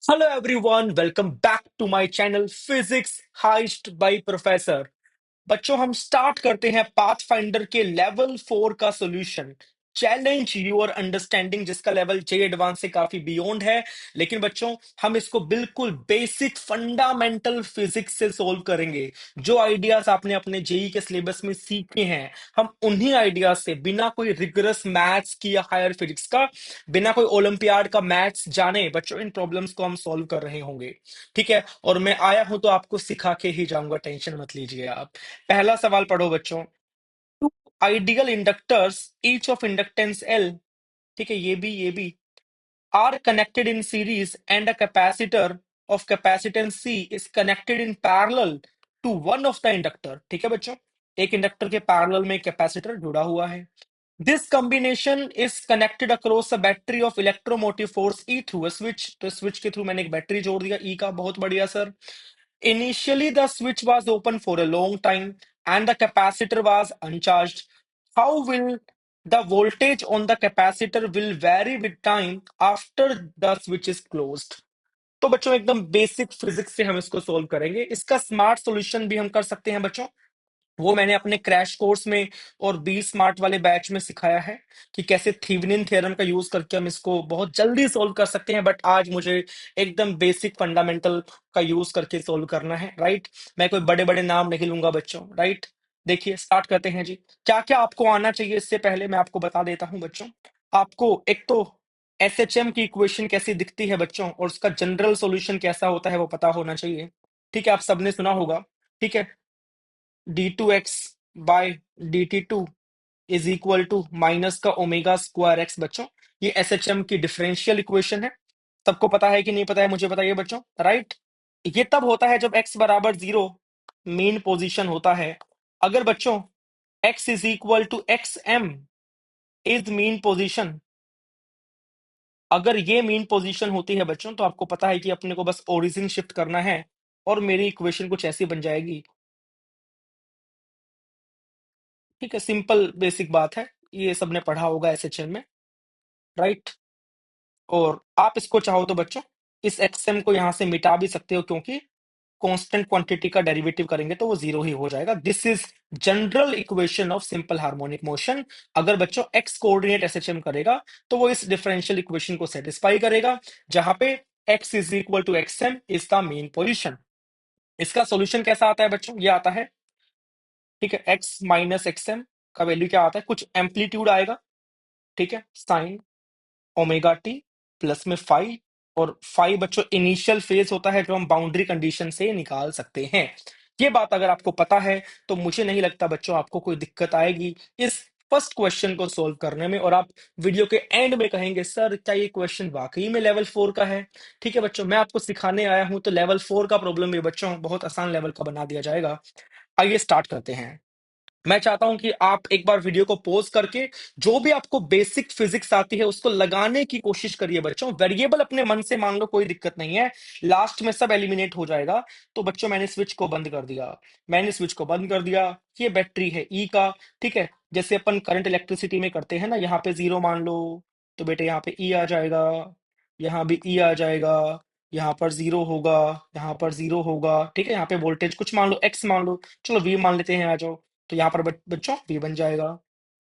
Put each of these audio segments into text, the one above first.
Hello everyone, welcome back to my channel Physics Heist by Professor। बच्चों हम start करते हैं पाथफाइंडर के लेवल 4 का सॉल्यूशन। चैलेंज योर अंडरस्टैंडिंग, जिसका लेवल जे एडवांस से काफी बियॉन्ड है। लेकिन बच्चों हम इसको बिल्कुल बेसिक फंडामेंटल फिजिक्स से सोल्व करेंगे। जो आइडियाज आपने अपने जेई के सिलेबस में सीखे हैं, हम उन्हीं आइडियाज से बिना कोई रिगरस मैथ्स की या हायर फिजिक्स का, बिना कोई ओलंपियाड का मैथ्स जाने बच्चों इन प्रॉब्लम्स को हम सोल्व कर रहे होंगे। ठीक है, और मैं आया हूं तो आपको सिखा के ही जाऊंगा, टेंशन मत लीजिए आप। पहला सवाल पढ़ो बच्चों। Two ideal inductors each of inductance L, ठीक है, ये भी are connected in series and a capacitor of capacitance C is connected in parallel to one of the inductor. ठीक है बच्चों, एक इंडक्टर के पैरेलल में कैपेसिटर जुड़ा हुआ है। This combination is connected across a battery of electromotive force E through a switch. तो स्विच के थ्रू मैंने एक बैटरी जोड़ दिया ई का, बहुत बढ़िया sir. Initially, the switch was open for a long time and the capacitor was uncharged. How will the voltage on the capacitor will vary with time after the switch is closed? तो बच्चों एकदम basic physics से हम इसको solve करेंगे। इसका smart solution भी हम कर सकते हैं बच्चों, वो मैंने अपने क्रैश कोर्स में और बी स्मार्ट वाले बैच में सिखाया है कि कैसे थेवेनिन थ्योरम का यूज करके हम इसको बहुत जल्दी सोल्व कर सकते हैं। बट आज मुझे एकदम बेसिक फंडामेंटल का यूज करके सोल्व करना है, राइट। मैं कोई बड़े बड़े नाम नहीं लूंगा बच्चों, राइट। देखिए स्टार्ट करते हैं जी। क्या क्या आपको आना चाहिए इससे पहले मैं आपको बता देता हूं बच्चों। आपको एक तो एसएचएम की इक्वेशन कैसी दिखती है बच्चों, और उसका जनरल सॉल्यूशन कैसा होता है वो पता होना चाहिए। ठीक है, आप सबने सुना होगा। ठीक है, d2x by dt2 is equal to minus का ओमेगा स्क्वायर एक्स। बच्चों ये एसएचएम की डिफरेंशियल इक्वेशन है। सबको पता है कि नहीं पता है मुझे बताइए बच्चों, राइट। ये तब होता है जब x बराबर जीरो मेन पोजीशन होता है। अगर बच्चों x is equal to x m is mean position, अगर ये मीन पोजीशन होती है बच्चों, तो आपको पता है कि अपने को बस ओरिजिन शिफ्ट करना है और मेरी इक्वेशन कुछ ऐसी बन जाएगी। ठीक है, सिंपल बेसिक बात है, ये सबने पढ़ा होगा एसएचएम में, राइट। और आप इसको चाहो तो बच्चों इस एक्सएम को यहां से मिटा भी सकते हो, क्योंकि कांस्टेंट क्वांटिटी का डेरिवेटिव करेंगे तो वो जीरो ही हो जाएगा। This is general equation of simple harmonic motion. अगर बच्चों एक्स कोऑर्डिनेट एसएचएम करेगा तो वो इस डिफरेंशियल इक्वेशन को सेटिस्फाई करेगा, जहां पे x is equal to xm is the mean position. इसका सॉल्यूशन कैसा आता है बच्चों, ये आता है, ठीक है, एक्स माइनस एक्सएम का वैल्यू क्या आता है, कुछ एम्पलीट्यूड आएगा, ठीक है, साइन ओमेगा टी प्लस में फाई। और फाई बच्चों इनिशियल फेज होता है जो हम बाउंड्री कंडीशन से निकाल सकते हैं। ये बात अगर आपको पता है तो मुझे नहीं लगता बच्चों आपको कोई दिक्कत आएगी इस फर्स्ट क्वेश्चन को सोल्व करने में, और आप वीडियो के एंड में कहेंगे सर क्या ये क्वेश्चन वाकई में लेवल 4 का है। ठीक है बच्चों, मैं आपको सिखाने आया हूं तो लेवल 4 का प्रॉब्लम भी बच्चों बहुत आसान लेवल का बना दिया जाएगा। आइए स्टार्ट करते हैं। मैं चाहता हूं कि आप एक बार वीडियो को पॉज करके जो भी आपको बेसिक फिजिक्स आती है उसको लगाने की कोशिश करिए बच्चों। वेरिएबल अपने मन से मान लो, कोई दिक्कत नहीं है, लास्ट में सब एलिमिनेट हो जाएगा। तो बच्चों मैंने स्विच को बंद कर दिया, मैंने स्विच को बंद कर दिया। ये बैटरी है ई का, ठीक है, जैसे अपन करंट इलेक्ट्रिसिटी में करते हैं ना, यहाँ पे जीरो मान लो तो बेटे यहाँ पे ई आ जाएगा, यहाँ भी ई आ जाएगा, यहाँ पर जीरो होगा, यहाँ पर जीरो होगा। ठीक है, यहाँ पे वोल्टेज कुछ मान लो एक्स मान लो, चलो वी मान लेते हैं, आ जाओ। तो यहाँ पर बच्चों भी बन जाएगा,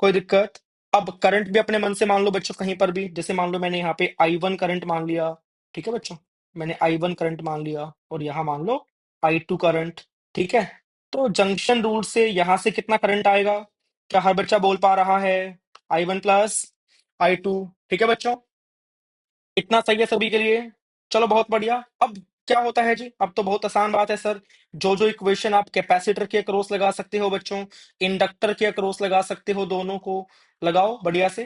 कोई दिक्कत। अब करंट भी अपने मन से मान लो बच्चों, कहीं पर भी, जैसे मान लो मैंने यहाँ पे I1 करंट मान लिया। ठीक है बच्चों, मैंने I1 करंट मान लिया और यहाँ मान लो I2 करंट। ठीक है, तो जंक्शन रूल से यहाँ से कितना करंट आएगा, क्या हर बच्चा बोल पा रहा है, I1 प्लस I2। ठीक है बच्चों, इतना सही है सभी के लिए, चलो बहुत बढ़िया। अब क्या होता है जी, अब तो बहुत आसान बात है सर। जो जो इक्वेशन आप कैपेसिटर के अक्रॉस लगा सकते हो बच्चों, इंडक्टर के अक्रॉस लगा सकते हो, दोनों को लगाओ बढ़िया से।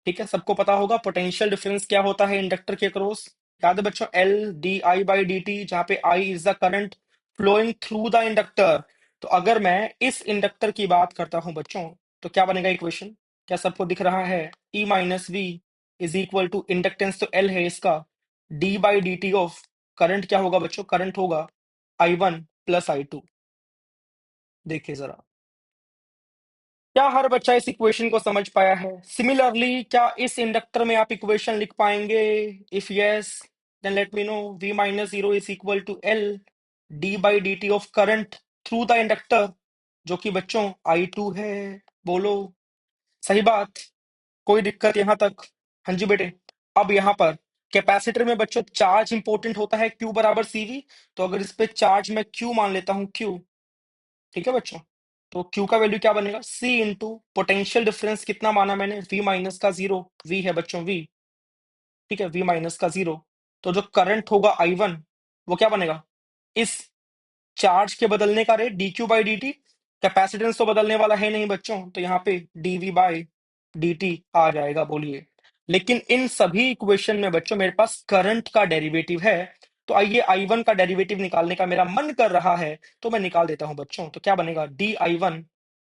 ठीक है, सबको पता होगा पोटेंशियल डिफरेंस क्या होता है इंडक्टर के अक्रॉस, याद है बच्चों, L D I by D T, जहां पे I is the current flowing through the inductor. तो अगर मैं इस इंडक्टर की बात करता हूं बच्चों, तो क्या बनेगा इक्वेशन, क्या सबको दिख रहा है, E minus V is equal to inductance तो एल है इसका, D by D T of current क्या होगा बच्चों, करंट होगा I1 प्लस I2। देखिए जरा, क्या हर बच्चा इस इक्वेशन को समझ पाया है। सिमिलरली क्या इस इंडक्टर में आप इक्वेशन लिख पाएंगे, if yes then let me know v minus 0 is equal to L d by dt of current through the inductor, जो कि बच्चों I2 है। बोलो सही बात, कोई दिक्कत यहां तक? हाँ जी बेटे। अब यहां पर कैपेसिटर में बच्चों चार्ज इंपॉर्टेंट होता है, Q बराबर CV। तो अगर इस पे चार्ज मैं Q मान लेता हूं, Q, ठीक है बच्चों, तो Q का वैल्यू क्या बनेगा? C इंटू पोटेंशियल डिफरेंस कितना माना मैंने? V माइनस का 0, V है बच्चों V, ठीक है, V माइनस का 0। तो जो करंट होगा I1 वो क्या बनेगा? इस चार्ज के बदलने का rate dq by dt, capacitance तो बदलने वाला है नहीं बच्चों, तो यहाँ पे dv बाई dt आ जाएगा। बोलिए, लेकिन इन सभी इक्वेशन में बच्चों मेरे पास करंट का डेरिवेटिव है, तो आइए I1 का डेरिवेटिव निकालने का मेरा मन कर रहा है, तो मैं निकाल देता हूं बच्चों। तो क्या बनेगा? di1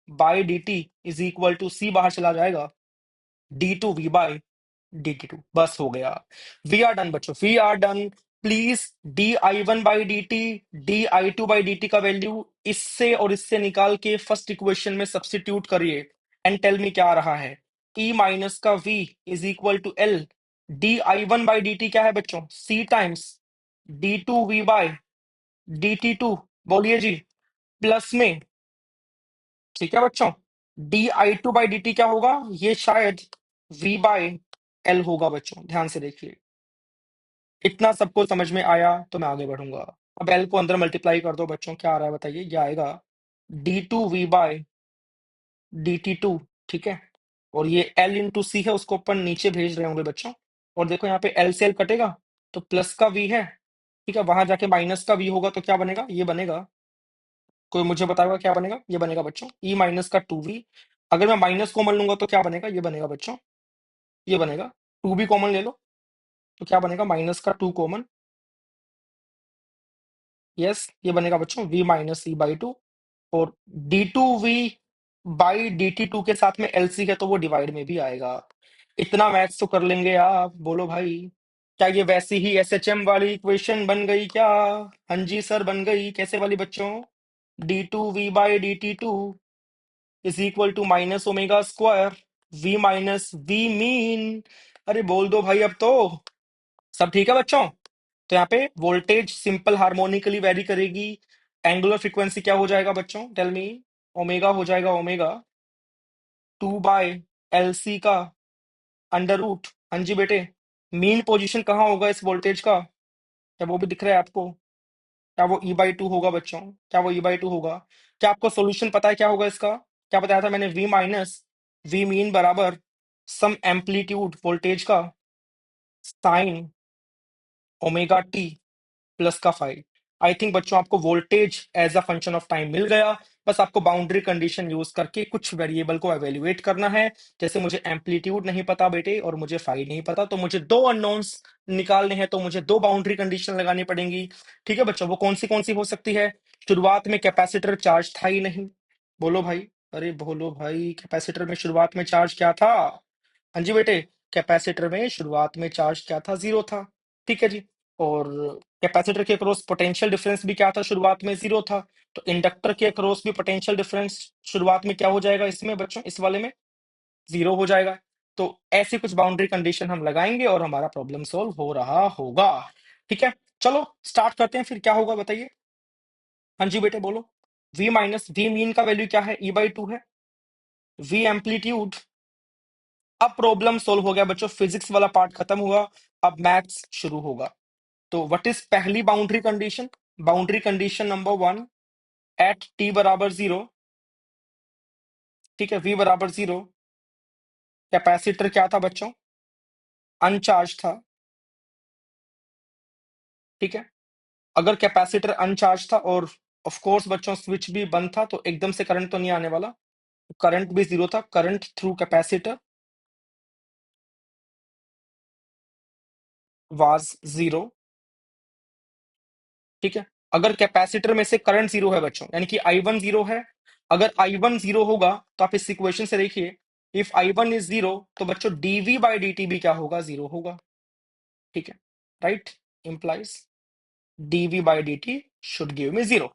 by dt is equal to C बाहर चला जाएगा, d2v बाई dt2। बस हो गया, वी आर डन बच्चों, we are done. Please di1 by dt, di2 by dt का वैल्यू इससे और इससे निकाल के फर्स्ट इक्वेशन में सब्स्टिट्यूट करिए एंड टेल मी क्या आ रहा है। e माइनस का v is equal to L di1 by dt क्या है बच्चों? C times d2v by dt2। बोलिए जी, प्लस में, ठीक है बच्चों, di2 बाई dt क्या होगा? ये शायद v बाई L होगा बच्चों, ध्यान से देखिए। इतना सबको समझ में आया तो मैं आगे बढ़ूंगा। अब एल को अंदर मल्टीप्लाई कर दो बच्चों, क्या आ रहा है बताइए? क्या आएगा? d2v बाय dt2, ठीक है। और ये L इंटू सी है, उसको अपन नीचे भेज रहे होंगे बच्चों। और देखो यहाँ पे L से L कटेगा तो प्लस का v है, ठीक है, वहां जाके माइनस का v होगा तो क्या बनेगा? ये बनेगा, कोई मुझे बताएगा क्या बनेगा? ये बनेगा बच्चों e माइनस का 2v। अगर मैं माइनस कॉमन लूंगा तो क्या बनेगा? ये बनेगा बच्चों, ये बनेगा 2b कॉमन ले लो तो क्या बनेगा? माइनस का 2 कॉमन, यस, ये बनेगा बच्चों v माइनस ई बाई 2। और d2v बाई dt2 के साथ में LC है तो वो डिवाइड में भी आएगा। इतना मैथ्स तो कर लेंगे आप, बोलो भाई। क्या ये वैसी ही SHM वाली इक्वेशन बन गई क्या? हाँ जी सर बन गई। कैसे वाली बच्चों? d2v by dt2 is equal to minus omega square v minus v mean. अरे बोल दो भाई अब तो। सब ठीक है बच्चों? तो यहाँ पे वोल्टेज सिंपल हार्मोनिकली वेरी करेगी। एंगुलर फ्रीक्वेंसी क्या हो जाएगा बच्चों? Tell me. ओमेगा हो जाएगा, ओमेगा 2/LC का अंडर रूट। हाँ जी बेटे। मीन पोजीशन कहाँ होगा इस वोल्टेज का? क्या वो भी दिख रहा है आपको? क्या वो E/2 होगा बच्चों? क्या वो E/2 होगा? क्या आपको सोल्यूशन पता है क्या होगा इसका? क्या बताया था मैंने? V माइनस V मीन बराबर सम एम्पलीट्यूड वोल्टेज का साइन ओमेगा टी प्लस का 5। आई थिंक बच्चों आपको voltage as a function of time मिल गया। बस आपको बाउंड्री कंडीशन यूज करके कुछ वेरिएबल को एवेल्युएट करना है। जैसे मुझे एम्पलीट्यूड नहीं पता बेटे और मुझे फाई नहीं पता, तो मुझे दो अननोन्स निकालने हैं, तो मुझे दो बाउंड्री कंडीशन लगानी पड़ेंगी। ठीक है बच्चों, वो कौन सी हो सकती है? शुरुआत में कैपेसिटर चार्ज था ही नहीं। बोलो भाई, अरे बोलो भाई, कैपेसिटर में शुरुआत में चार्ज क्या था? हाँ जी बेटे, कैपेसिटर में शुरुआत में चार्ज क्या था? 0 था, ठीक है जी। और कैपेसिटर के अक्रॉस पोटेंशियल डिफरेंस भी क्या था? शुरुआत में 0 था। तो इंडक्टर के अक्रॉस भी पोटेंशियल डिफरेंस शुरुआत में क्या हो जाएगा इसमें बच्चों? इस वाले में 0 हो जाएगा। तो ऐसी कुछ बाउंड्री कंडीशन हम लगाएंगे और हमारा प्रॉब्लम सॉल्व हो रहा होगा। ठीक है, चलो स्टार्ट करते हैं। फिर क्या होगा बताइए? हाँ जी बेटे बोलो। v माइनस v मीन का वैल्यू क्या है? E/2 है। v amplitude. अब प्रॉब्लम सोल्व हो गया बच्चों, फिजिक्स वाला पार्ट खत्म हुआ, अब मैथ्स शुरू होगा। तो व्हाट इज पहली boundary condition? Boundary condition number 1, at t बराबर 0, ठीक है, v बराबर 0, कैपेसिटर क्या था बच्चों? अनचार्ज था, ठीक है। अगर कैपेसिटर अनचार्ज था और ऑफ कोर्स बच्चों स्विच भी बंद था, तो एकदम से करंट तो नहीं आने वाला, करंट भी 0 था। करंट थ्रू कैपेसिटर वाज 0, ठीक है। अगर कैपेसिटर में से करंट 0 है बच्चों, यानी कि I1 0 है। अगर I1 0 होगा तो आप इस इक्वेशन से देखिए, इफ I1 इज 0 तो बच्चों dv बाई dt भी क्या होगा? 0 होगा, ठीक है, right. Implies dv by dt should give me 0।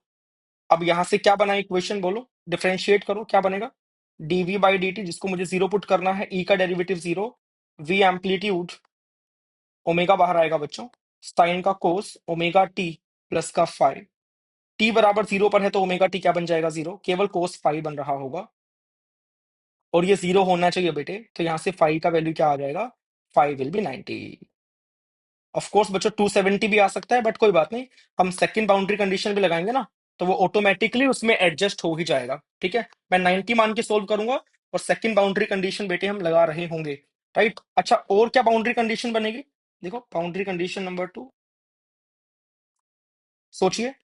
अब यहां से क्या बना इक्वेशन? बोलो, डिफरेंशिएट करो, क्या बनेगा? dv बाई dt, जिसको मुझे 0 पुट करना है, e का डेरिवेटिव 0, v एम्पलीट्यूड, ओमेगा बाहर आएगा बच्चों, साइन का कोस ओमेगा टी प्लस का फाई। टी बराबर 0 पर है तो ओमेगा टी क्या बन जाएगा? 0, केवल कोस फाई बन रहा होगा। और ये 0 होना चाहिए बेटे, तो यहां से फाई का वैल्यू क्या आ जाएगा? Phi will be 90। Of course बच्चों 270 भी आ सकता है, बट कोई बात नहीं, हम सेकंड बाउंड्री कंडीशन भी लगाएंगे ना, तो वो ऑटोमेटिकली उसमें एडजस्ट हो ही जाएगा। ठीक है, मैं 90 मान के सोल्व करूंगा और सेकंड बाउंड्री कंडीशन बेटे हम लगा रहे होंगे। राइट, अच्छा और क्या बाउंड्री कंडीशन बनेगी? देखो बाउंड्री कंडीशन नंबर 2, सोचिए।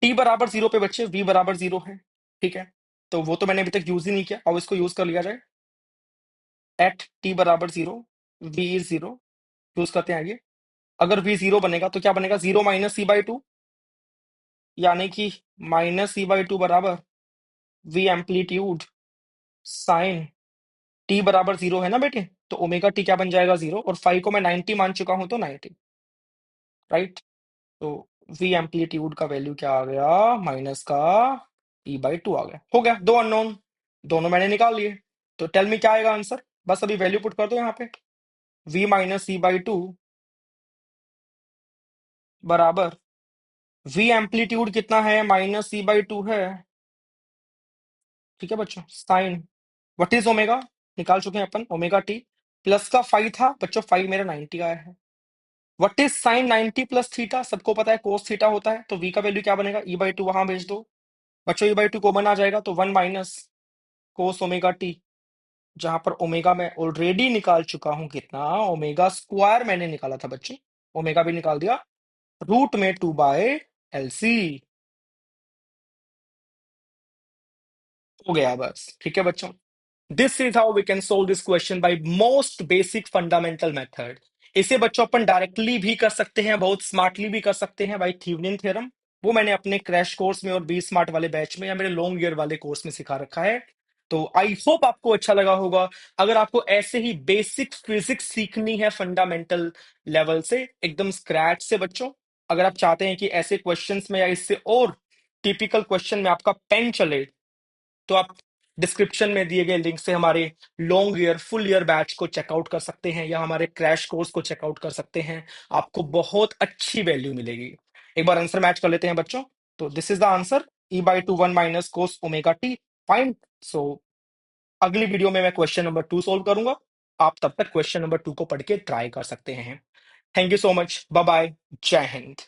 टी बराबर 0 पे बच्चे v बराबर 0 है। ठीक है, तो वो तो मैंने अभी तक यूज ही नहीं किया, अब इसको यूज कर लिया जाए। एट टी बराबर 0, v इज 0, यूज करते हैं आगे। अगर v 0 बनेगा तो क्या बनेगा? 0 माइनस सी बाई टू, यानी कि माइनस सी बाई टू बराबर v एम्पलीट्यूड साइन टी बराबर 0 है ना बेटे, तो ओमेगा टी क्या बन जाएगा? 0, और फाइव को मैं 90 मान चुका हूं तो 90। राइट, तो v एम्पलीट्यूड का वैल्यू क्या आ गया? माइनस का e/2 आ गया। हो गया, दो अननोन, दोनों मैंने निकाल लिए। तो टेल मी क्या आएगा आंसर? बस अभी वैल्यू पुट कर दो यहाँ पे। v माइनस e/2 बराबर v एम्पलीट्यूड कितना है? माइनस e/2 है। ठीक है बच्चों, साइन व्हाट इज ओमेगा निकाल चुके हैं अपन, ओमेगा टी प्लस का फाइव था बच्चों, फाइव मेरा 90 आया है। What is sine 90 plus theta? सबको पता है कोस थीटा होता है, तो v का वैल्यू क्या बनेगा? e/2 वहां भेज दो बच्चों, e/2 कॉमन आ जाएगा तो 1 माइनस कोस ओमेगा टी, जहां पर ओमेगा मैं ऑलरेडी निकाल चुका हूं कितना? ओमेगा स्क्वायर मैंने निकाला था बच्चे, ओमेगा भी निकाल दिया, रूट में 2/LC हो गया बस। ठीक है बच्चों, this is how we can solve this question by most basic fundamental method. इसे बच्चों अपन डायरेक्टली भी कर सकते हैं, बहुत स्मार्टली भी कर सकते हैं बाय थेवेनिन थ्योरम। वो मैंने अपने क्रैश कोर्स में और बी स्मार्ट वाले बैच में या मेरे लॉन्ग ईयर वाले कोर्स में सिखा रखा है। तो आई होप आपको अच्छा लगा होगा। अगर आपको ऐसे ही बेसिक फिजिक्स सीखनी है फंडामेंटल लेवल से, एकदम स्क्रैच से बच्चों, अगर आप चाहते हैं कि ऐसे क्वेश्चंस में या इससे और टिपिकल क्वेश्चन में आपका पेन चले, तो आप डिस्क्रिप्शन में दिए गए लिंक से हमारे long year full year batch को चेकआउट कर सकते हैं या हमारे क्रैश कोर्स को चेकआउट कर सकते हैं। आपको बहुत अच्छी वैल्यू मिलेगी। एक बार आंसर मैच कर लेते हैं बच्चों। तो this is the answer, e/2 1 minus cos omega T. Fine. So अगली वीडियो में मैं क्वेश्चन नंबर 2 सोल्व करूंगा। आप तब तक क्वेश्चन नंबर 2 को पढ़ के ट्राई कर सकते हैं। Thank you so much, bye bye, जय हिंद।